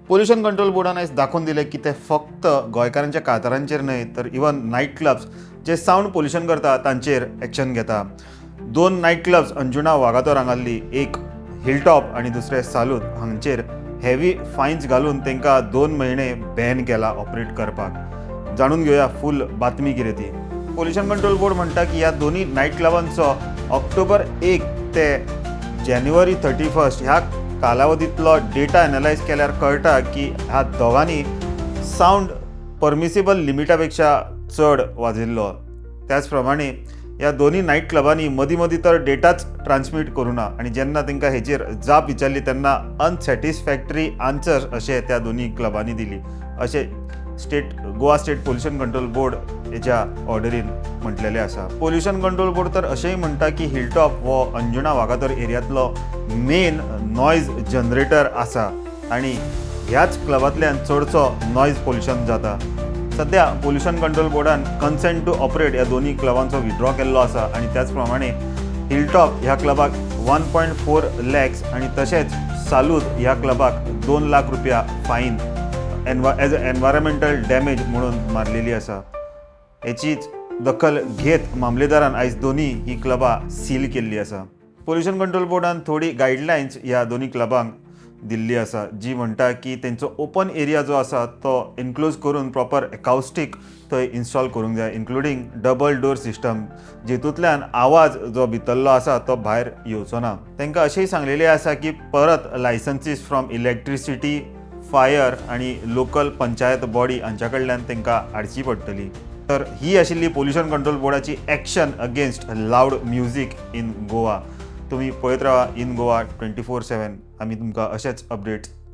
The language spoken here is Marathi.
पोल्युशन कंट्रोल बोर्डान आयज दाखोवन दिलें की ते फक्त गोंयकारांच्या कांतारांचेर न्हय तर इवन नायट क्लब्स जे सावंड पोल्युशन करता तांचेर एक्शन घेता. 2 नायट क्लब्स अंजुना वागातोर हांगासरली, एक हिलटॉप आनी दुसरें सालूत हांचेर हेवी फायन्स घालून तांकां 2 म्हयने बॅन केला ऑपरेट करपाक. जाणून घेवया फूल बातमी कितें ती. पोल्युशन कंट्रोल बोर्ड म्हणटा की ह्या दोनी नायट क्लबांचो ऑक्टोबर 1 ते जानेवारी 31 ह्या कालावधींतलो डेटा एनालायज केल्यार कळटा की ह्या दोगांनी सावंड परमिसिबल लिमिटा पेक्षा चड वाजयल्लो. त्याच प्रमाणे ह्या दोनी नायट क्लबांनी मदीं मदीं तर डेटाच ट्रान्समीट करूं ना आनी जेन्ना तांकां हेचेर जाप विचारली तेन्ना अनसॅटिस्फॅक्टरी आन्सर्स अशें त्या दोनी क्लबांनी दिली अशें Goa state pollution control board हेच्या ऑर्डरीन म्हटलेलें आसा. पोल्युशन कंट्रोल बोर्ड तर अशेंय म्हणटा की हिलटॉप हो अंजुना वागातोर एरियांतलो मेन नॉयज जनरेटर आसा आनी ह्याच क्लबांतल्यान चडसो नॉयज पोल्युशन जाता. सध्या पोल्युशन कंट्रोल बोर्डान कन्सेंट टू ऑपरेट ह्या दोनी क्लबांचो विथड्रॉ केल्लो आसा आनी त्याच प्रमाणे हिलटॉप ह्या क्लबाक 1.4 lakhs आनी तशेंच सालूद ह्या क्लबाक 2 लाख रुपया फायन एज अ एनवायरमेंटल डॅमेज म्हणून मारलेली आसा. हेचीच दखल घेत मामलेदारान आयज दोनी ही क्लबां सील केल्ली आसा. पोल्युशन कंट्रोल बोर्डान थोडी गायडलायन्स ह्या दोनी क्लबांक दिल्ली आसा जी म्हणटा की तेंचो ओपन एरिया जो आसा तो एनक्लोज करून प्रॉपर एकॉस्टीक थंय इन्स्टॉल करूंक जाय, इन्क्लुडींग डबल डोर सिस्टम जेतूंतल्यान आवाज जो भितरलो आसा तो भायर येवचो ना. तांकां अशेंय सांगलेलें आसा की परत लायसन्सीस फ्रॉम इलेक्ट्रिसिटी, फायर आनी लोकल पंचायत बॉडी हांच्या कडल्यान तांकां हाडची पडटली. तर ही आशिल्ली पोल्युशन कंट्रोल बोर्डाची action against loud music in Goa. तुम्ही पळयत राहा इन गोवा 24/7. आमी तुमकां अशेच अपडेट्स